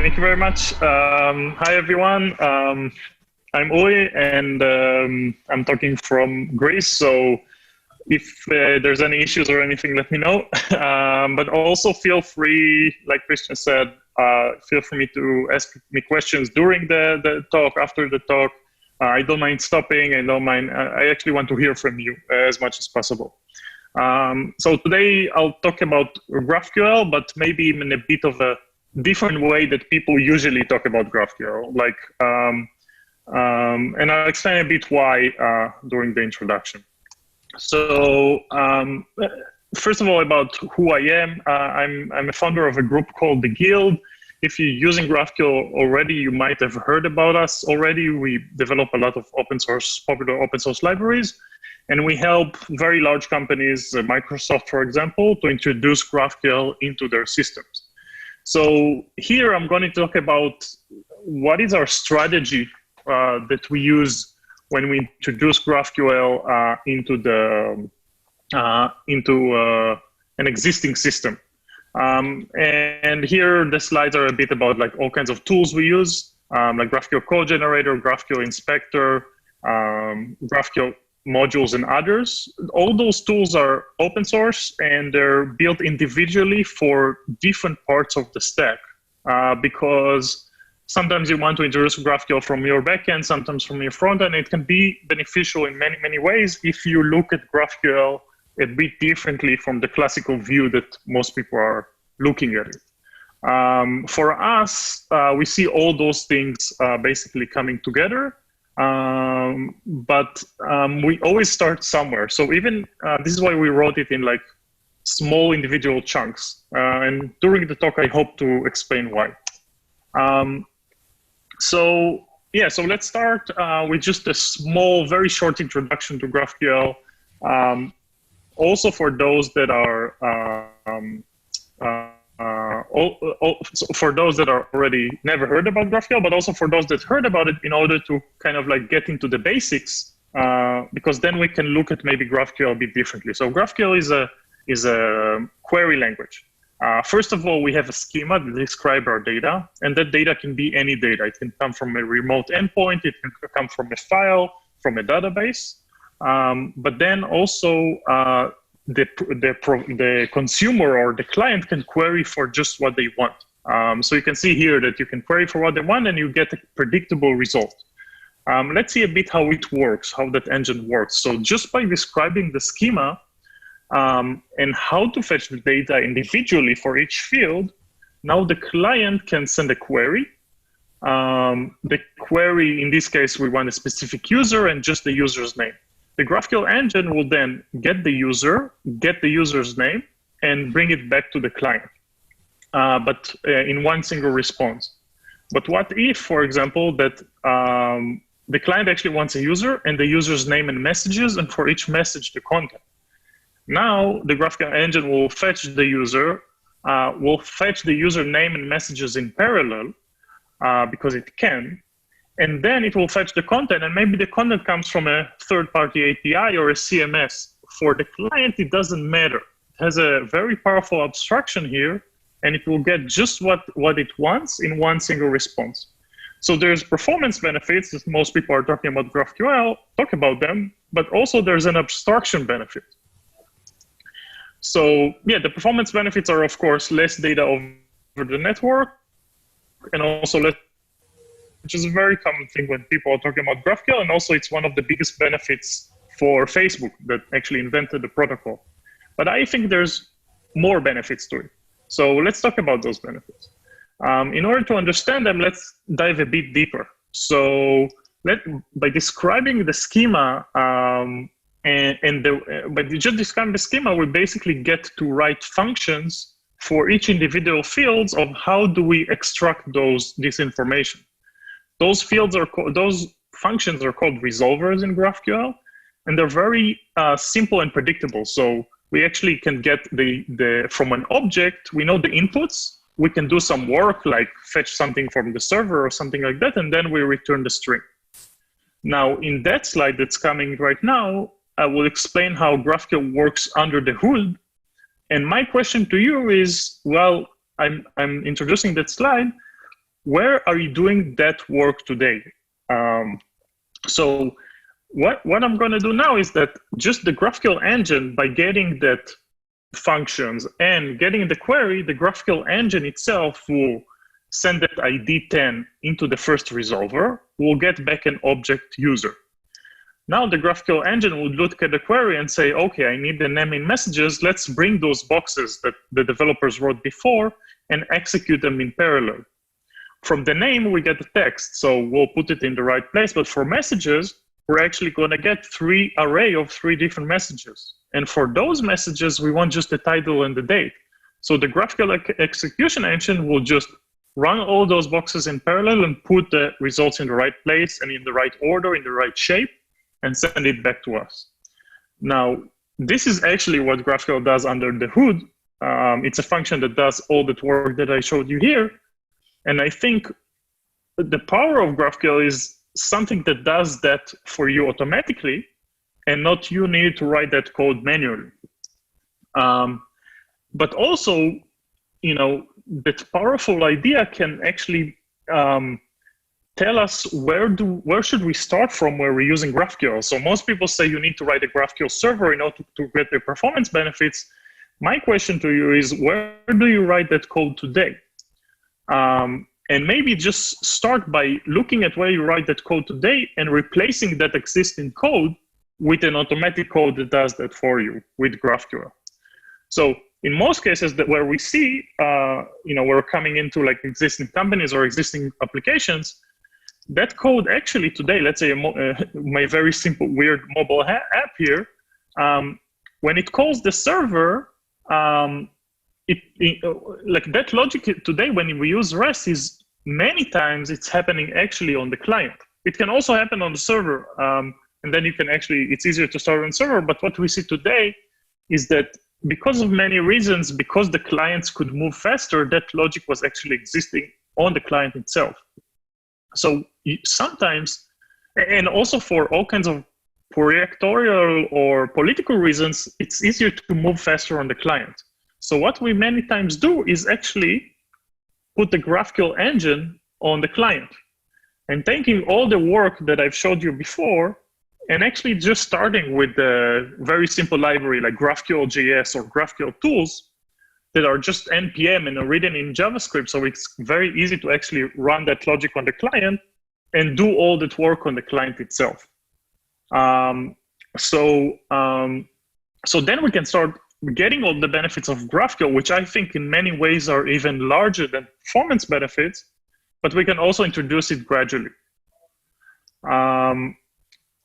Thank you very much. Hi, everyone. I'm Uri, and I'm talking from Greece. So if there's any issues or anything, let me know. But also feel free, like Christian said, feel free to ask me questions during the talk, after the talk. I don't mind stopping. I don't mind. I actually want to hear from you as much as possible. So today I'll talk about GraphQL, but maybe in a bit of a different way that people usually talk about GraphQL. And I'll explain a bit why during the introduction. So first of all, about who I am. I'm a founder of a group called The Guild. If you're using GraphQL already, you might have heard about us already. We develop a lot of popular open source libraries. And we help very large companies, Microsoft, for example, to introduce GraphQL into their systems. So here I'm going to talk about what is our strategy that we use when we introduce GraphQL into an existing system. And here the slides are a bit about like all kinds of tools we use, like GraphQL code generator, GraphQL inspector, GraphQL modules, and others. All those tools are open source and they're built individually for different parts of the stack, because sometimes you want to introduce GraphQL from your backend, sometimes from your frontend. It can be beneficial in many, many ways if you look at GraphQL a bit differently from the classical view that most people are looking at it. For us, we see all those things basically coming together. But we always start somewhere. So even this is why we wrote it in like small individual chunks. And during the talk, I hope to explain why. So let's start with just a small, very short introduction to GraphQL. Also for those that are for those that are already never heard about GraphQL, but also for those that heard about it, in order to kind of like get into the basics, because then we can look at maybe GraphQL a bit differently. So GraphQL is a query language. First of all, we have a schema that describes our data, and that data can be any data. It can come from a remote endpoint, it can come from a file, from a database, but then also the consumer or the client can query for just what they want. So you can see here that you can query for what they want and you get a predictable result. Let's see a bit how it works, how that engine works. So just by describing the schema and how to fetch the data individually for each field, now the client can send a query. The query, in this case, we want a specific user and just the user's name. The GraphQL engine will then get the user's name, and bring it back to the client, but in one single response. But what if, for example, that the client actually wants a user and the user's name and messages, and for each message, the content. Now, the GraphQL engine will fetch the user, name and messages in parallel, because it can. And then it will fetch the content, and maybe the content comes from a third-party API or a CMS. For the client, it doesn't matter. It has a very powerful abstraction here, and it will get just what it wants in one single response. So there's performance benefits that most people are talking about GraphQL, talk about them, but also there's an abstraction benefit. So yeah, the performance benefits are, of course, less data over the network, and also less, which is a very common thing when people are talking about GraphQL, and also it's one of the biggest benefits for Facebook that actually invented the protocol. But I think there's more benefits to it. So let's talk about those benefits. In order to understand them, let's dive a bit deeper. So by describing the schema, by just describing the schema, we basically get to write functions for each individual fields of how do we extract this information. Those functions are called resolvers in GraphQL, and they're very simple and predictable. So we actually can get from an object, we know the inputs, we can do some work like fetch something from the server or something like that, and then we return the string. Now, in that slide that's coming right now, I will explain how GraphQL works under the hood. And my question to you is, well, I'm introducing that slide. where are you doing that work today? So what I'm going to do now is that just the GraphQL engine, by getting that functions and getting the query, the GraphQL engine itself will send that ID 10 into the first resolver. We'll get back an object user. Now the GraphQL engine would look at the query and say, okay, I need the name in messages. Let's bring those boxes that the developers wrote before and execute them in parallel. From the name, we get the text, so we'll put it in the right place. But for messages, we're actually going to get array of 3 different messages. And for those messages, we want just the title and the date. So the GraphQL execution engine will just run all those boxes in parallel and put the results in the right place and in the right order, in the right shape, and send it back to us. Now, this is actually what GraphQL does under the hood. It's a function that does all that work that I showed you here. And I think the power of GraphQL is something that does that for you automatically, and not you need to write that code manually. But also, that powerful idea can actually tell us where should we start from where we're using GraphQL. So most people say you need to write a GraphQL server in order to get the performance benefits. My question to you is, where do you write that code today? And maybe just start by looking at where you write that code today and replacing that existing code with an automatic code that does that for you with GraphQL. So in most cases where we see, we're coming into like existing companies or existing applications, that code actually today, let's say my very simple, weird mobile app here, when it calls the server, like that logic today, when we use REST, is many times it's happening actually on the client. It can also happen on the server, and then you can it's easier to start on server. But what we see today is that because of many reasons, because the clients could move faster, that logic was actually existing on the client itself. So sometimes, and also for all kinds of directorial or political reasons, it's easier to move faster on the client. So what we many times do is actually put the GraphQL engine on the client and taking all the work that I've showed you before and actually just starting with the very simple library like GraphQL.js or GraphQL tools that are just NPM and are written in JavaScript. So it's very easy to actually run that logic on the client and do all that work on the client itself. So then we can start getting all the benefits of GraphQL, which I think in many ways are even larger than performance benefits, but we can also introduce it gradually.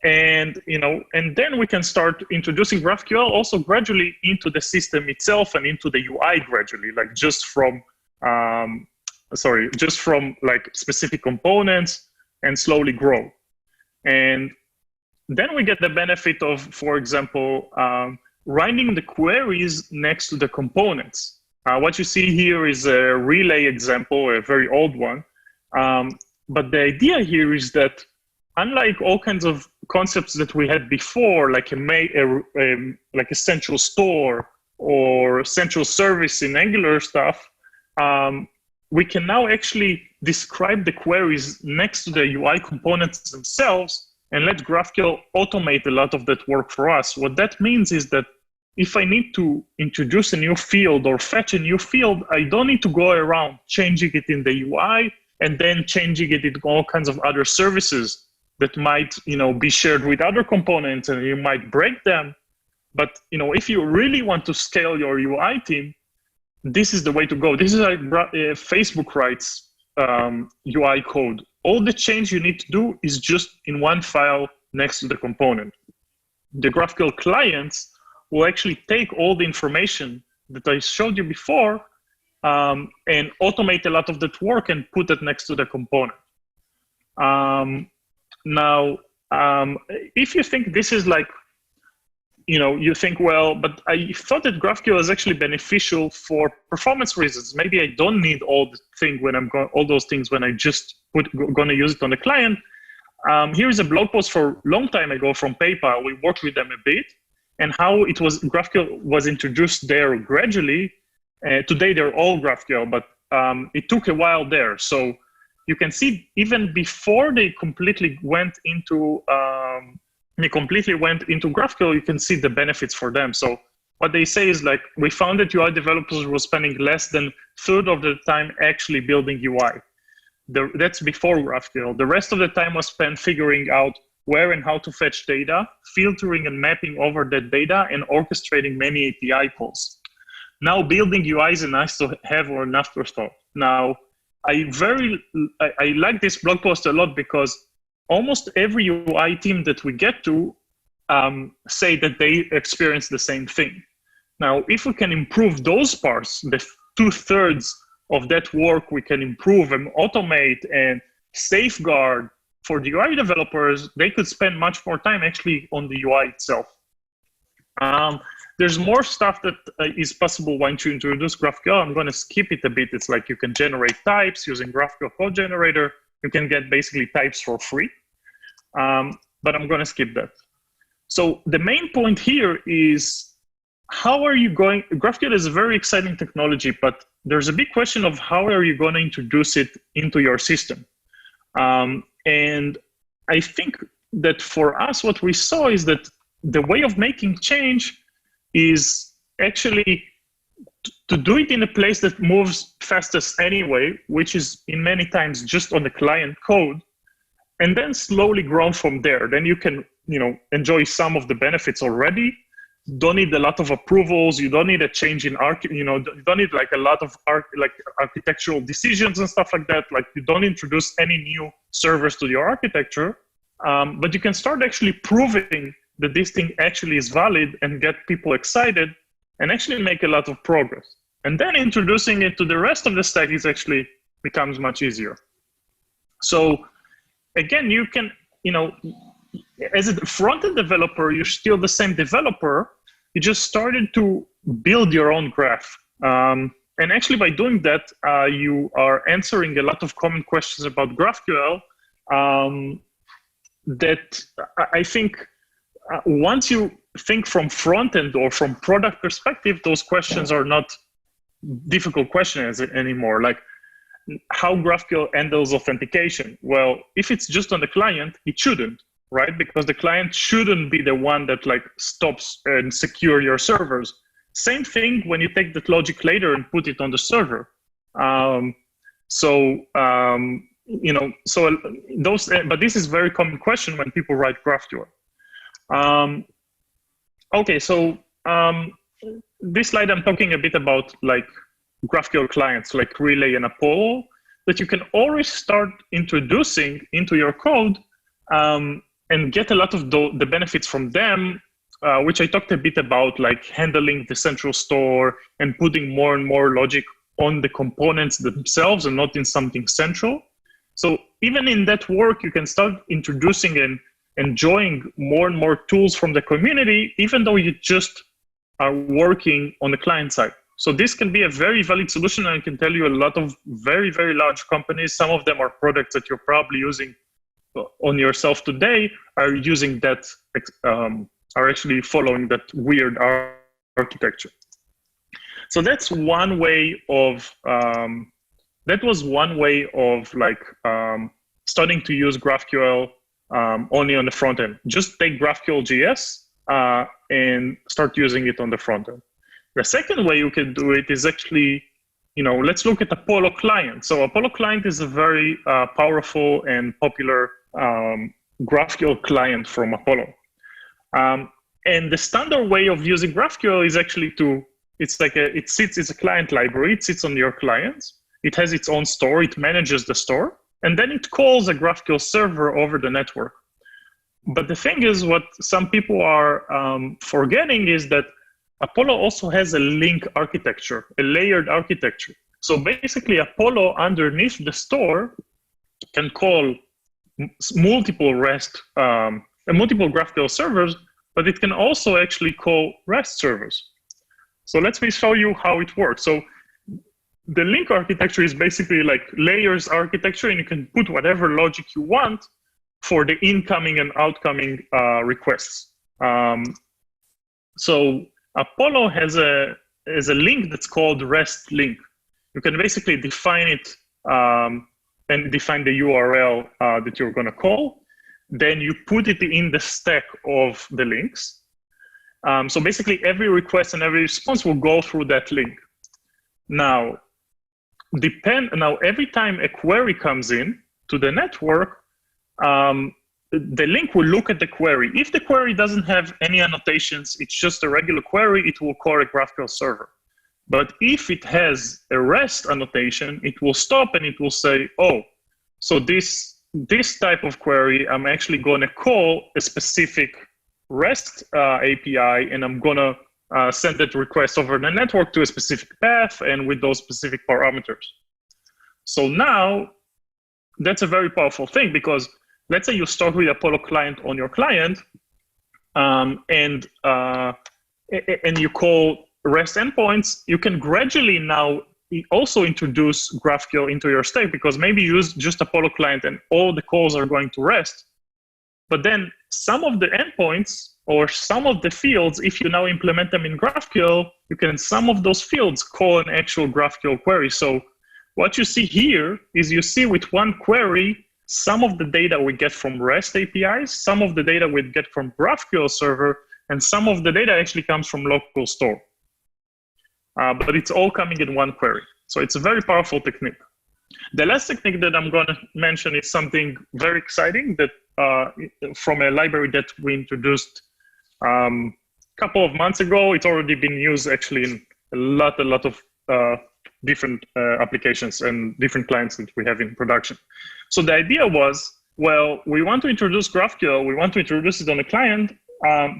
And then we can start introducing GraphQL also gradually into the system itself and into the UI gradually, like just from like specific components and slowly grow. And then we get the benefit of, for example, running the queries next to the components. What you see here is a relay example, a very old one. But the idea here is that unlike all kinds of concepts that we had before, like a central store or central service in Angular stuff, we can now actually describe the queries next to the UI components themselves and let GraphQL automate a lot of that work for us. What that means is that if I need to introduce a new field or fetch a new field, I don't need to go around changing it in the UI and then changing it in all kinds of other services that might, be shared with other components and you might break them. But, if you really want to scale your UI team, this is the way to go. This is like Facebook writes UI code. All the change you need to do is just in one file next to the component. The GraphQL clients will actually take all the information that I showed you before and automate a lot of that work and put it next to the component. Now, if you think this is like, you think, well, but I thought that GraphQL is actually beneficial for performance reasons. Maybe I don't need all those things when I just going to use it on the client. Here is a blog post for a long time ago from PayPal. We worked with them a bit, and how GraphQL was introduced there gradually. Today they're all GraphQL, but it took a while there. So you can see even before they completely went into GraphQL, you can see the benefits for them. So what they say is like, we found that UI developers were spending less than a third of the time actually building UI. That's before GraphQL. The rest of the time was spent figuring out where and how to fetch data, filtering and mapping over that data, and orchestrating many API calls. Now building UI is a nice to have or an afterthought. Now, I like this blog post a lot because almost every UI team that we get to say that they experience the same thing. Now, if we can improve those parts, the 2/3 of that work we can improve and automate and safeguard for the UI developers, they could spend much more time actually on the UI itself. There's more stuff that is possible once you introduce GraphQL. I'm going to skip it a bit. It's like you can generate types using GraphQL code generator. You can get basically types for free, but I'm going to skip that. So the main point here is, how are you going? GraphQL is a very exciting technology, but there's a big question of how are you going to introduce it into your system? And I think that for us, what we saw is that the way of making change is actually to do it in a place that moves fastest anyway, which is in many times just on the client code, and then slowly grow from there. Then you can, enjoy some of the benefits already. You don't need a lot of approvals. You don't need a change in you don't need like a lot of architectural decisions and stuff like that. Like, you don't introduce any new servers to your architecture, but you can start actually proving that this thing actually is valid and get people excited and actually make a lot of progress. And then introducing it to the rest of the stack is actually becomes much easier. So again, you can, as a front-end developer, you're still the same developer. You just started to build your own graph. And actually by doing that, you are answering a lot of common questions about GraphQL that I think once you think from front-end or from product perspective, those questions are not difficult questions anymore. Like, how GraphQL handles authentication? Well, if it's just on the client, it shouldn't, right? Because the client shouldn't be the one that stops and secure your servers. Same thing when you take that logic later and put it on the server. But this is a very common question when people write GraphQL. Okay, so this slide I'm talking a bit about GraphQL clients like Relay and Apollo that you can always start introducing into your code and get a lot of the benefits from them, which I talked a bit about, like handling the central store and putting more and more logic on the components themselves and not in something central. So even in that work, you can start introducing and enjoying more and more tools from the community, even though you just are working on the client side. So this can be a very valid solution. And I can tell you a lot of very, very large companies, some of them are products that you're probably using on yourself today, are using that, are actually following that weird architecture. So that's one way of, that was one way of starting to use GraphQL only on the front end. Just take GraphQL.js and start using it on the front end. The second way you can do it is actually, let's look at Apollo Client. So Apollo Client is a very powerful and popular GraphQL client from Apollo. And the standard way of using GraphQL is actually it's a client library. It sits on your clients. It has its own store. It manages the store. And then it calls a GraphQL server over the network. But the thing is, what some people are forgetting is that Apollo also has a link architecture, a layered architecture. So basically, Apollo underneath the store can call multiple multiple GraphQL servers, but it can also actually call REST servers. So let me show you how it works. So the link architecture is basically like layers architecture, and you can put whatever logic you want for the incoming and outgoing requests. So Apollo has a link that's called REST link. You can basically define it and define the URL that you're going to call. Then you put it in the stack of the links. So basically, every request and every response will go through that link. Now, every time a query comes in to the network, the link will look at the query. If the query doesn't have any annotations, it's just a regular query, it will call a GraphQL server. But if it has a REST annotation, it will stop and it will say, oh, so this type of query, I'm actually going to call a specific REST API, and I'm going to send that request over the network to a specific path and with those specific parameters. So now, that's a very powerful thing, because let's say you start with Apollo client on your client, and you call REST endpoints. You can gradually now also introduce GraphQL into your stack, because maybe you use just Apollo client and all the calls are going to REST. But then some of the endpoints or some of the fields, if you now implement them in GraphQL, you can some of those fields call an actual GraphQL query. So what you see here is you see with one query, some of the data we get from REST APIs, some of the data we get from GraphQL server, and some of the data actually comes from local store. But it's all coming in one query. So it's a very powerful technique. The last technique that I'm going to mention is something very exciting that from a library that we introduced a couple of months ago. It's already been used actually in a lot of different applications and different clients that we have in production. So the idea was, well, we want to introduce GraphQL, we want to introduce it on a client,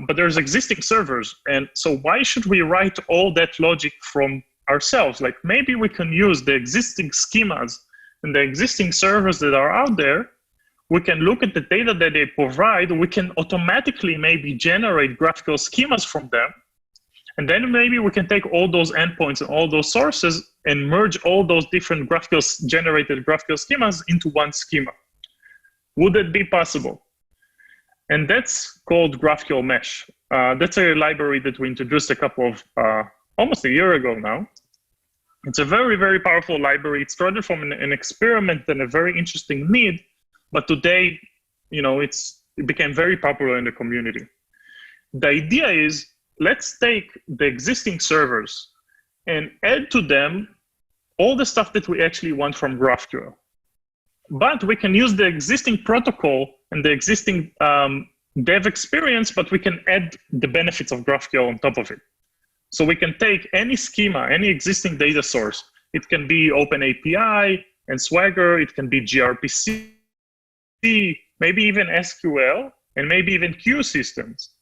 but there's existing servers. And so why should we write all that logic from ourselves? Like maybe we can use the existing schemas and the existing servers that are out there. We can look at the data that they provide. We can automatically maybe generate GraphQL schemas from them. And then maybe we can take all those endpoints and all those sources and merge all those different generated GraphQL schemas into one schema. Would that be possible? And that's called GraphQL Mesh. That's a library that we introduced a couple of, almost a year ago now. It's a very, very powerful library. It started from an experiment and a very interesting need, but today, it became very popular in the community. The idea is, let's take the existing servers and add to them all the stuff that we actually want from GraphQL. But we can use the existing protocol and the existing dev experience, but we can add the benefits of GraphQL on top of it. So we can take any schema, any existing data source. It can be OpenAPI and Swagger. It can be gRPC, maybe even SQL, and maybe even queue systems.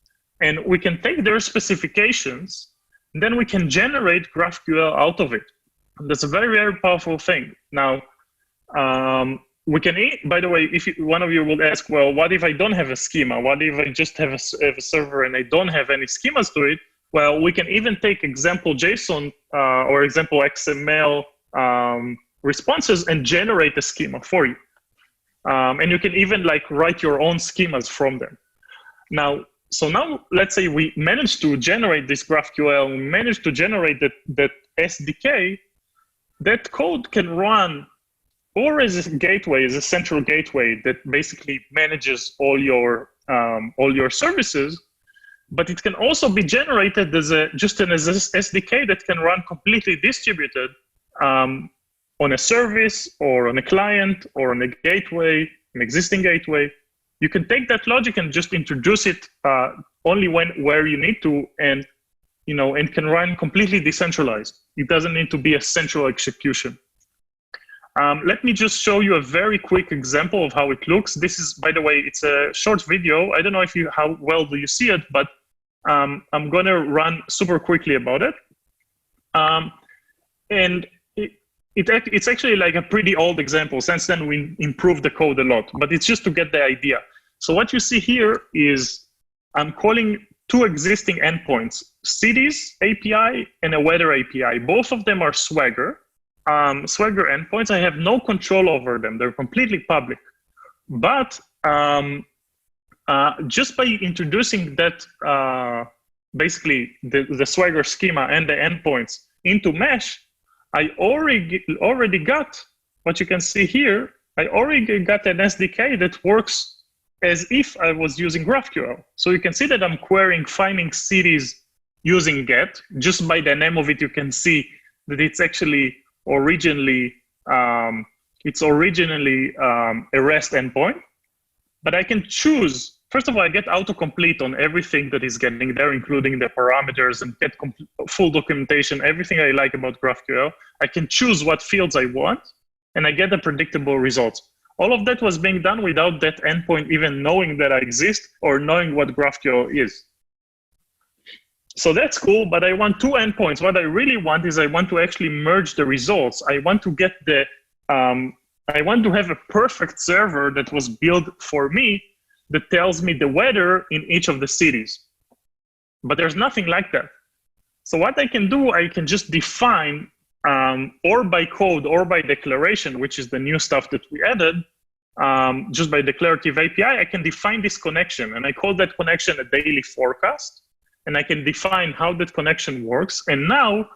And we can take their specifications, and then we can generate GraphQL out of it. And that's a very, very powerful thing. Now, we can, by the way, if one of you will ask, well, what if I don't have a schema? What if I just have a server and I don't have any schemas to it? Well, we can even take example JSON or example XML responses and generate a schema for you. And you can even write your own schemas from them. Now, let's say we managed to generate this GraphQL, we managed to generate that SDK. That code can run or as a gateway, as a central gateway that basically manages all your services. But it can also be generated as just an SDK that can run completely distributed on a service or on a client or on a gateway, an existing gateway. You can take that logic and just introduce it only where you need to, and and can run completely decentralized. It doesn't need to be a central execution. Let me just show you a very quick example of how it looks. This is, by the way, it's a short video. I don't know how well do you see it, but I'm going to run super quickly about it. And it's actually like a pretty old example. Since then, we improved the code a lot, but it's just to get the idea. So what you see here is I'm calling two existing endpoints, Cities API and a Weather API. Both of them are Swagger. Swagger endpoints, I have no control over them. They're completely public. But just by introducing that, basically the Swagger schema and the endpoints into Mesh, I already got what you can see here. I already got an SDK that works as if I was using GraphQL. So you can see that I'm querying finding cities using get. Just by the name of it, you can see that it's actually originally a REST endpoint. But I can choose, first of all, I get autocomplete on everything that is getting there, including the parameters, and get full documentation, everything I like about GraphQL. I can choose what fields I want, and I get the predictable results. All of that was being done without that endpoint even knowing that I exist or knowing what GraphQL is. So that's cool, but I want two endpoints. What I really want is I want to actually merge the results. I want to get the I want to have a perfect server that was built for me that tells me the weather in each of the cities. But there's nothing like that. So what I can do, I can just define, or by code or by declaration, which is the new stuff that we added, just by declarative API, I can define this connection. And I call that connection a daily forecast. And I can define how that connection works. And now,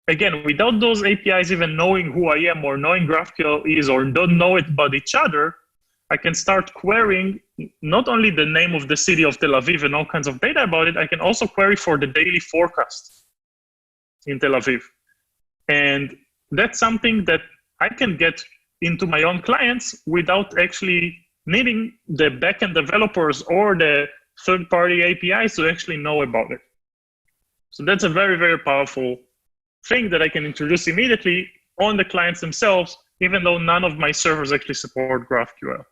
again, without those APIs even knowing who I am or knowing GraphQL is or don't know it about each other, I can start querying not only the name of the city of Tel Aviv and all kinds of data about it, I can also query for the daily forecast in Tel Aviv. And that's something that I can get into my own clients without actually needing the backend developers or the third-party APIs to actually know about it. So that's a very, very powerful thing that I can introduce immediately on the clients themselves, even though none of my servers actually support GraphQL.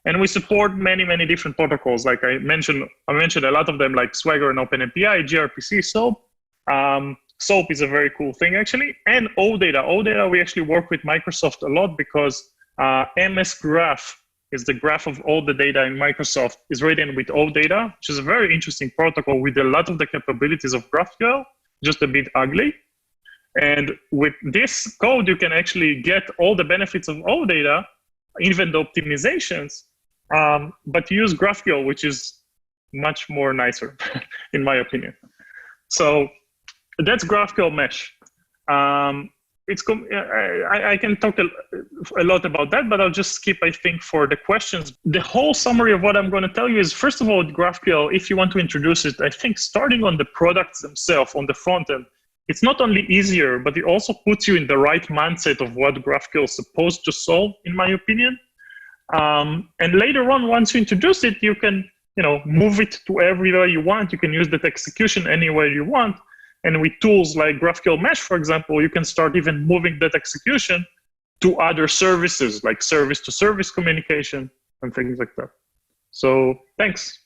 And we support many, many different protocols. Like I mentioned a lot of them, like Swagger and OpenAPI, gRPC, SOAP. SOAP is a very cool thing, actually. And OData. OData, we actually work with Microsoft a lot because MS Graph is the graph of all the data in Microsoft is written with OData, which is a very interesting protocol with a lot of the capabilities of GraphQL, just a bit ugly. And with this code, you can actually get all the benefits of OData, even the optimizations, but use GraphQL, which is much more nicer, in my opinion. So that's GraphQL Mesh. I can talk a lot about that, but I'll just skip, I think, for the questions. The whole summary of what I'm going to tell you is, first of all, GraphQL, if you want to introduce it, I think starting on the products themselves, on the front end, it's not only easier, but it also puts you in the right mindset of what GraphQL is supposed to solve, in my opinion. And later on, once you introduce it, you can move it to everywhere you want. You can use that execution anywhere you want. And with tools like GraphQL Mesh, for example, you can start even moving that execution to other services, like service-to-service communication and things like that. So thanks.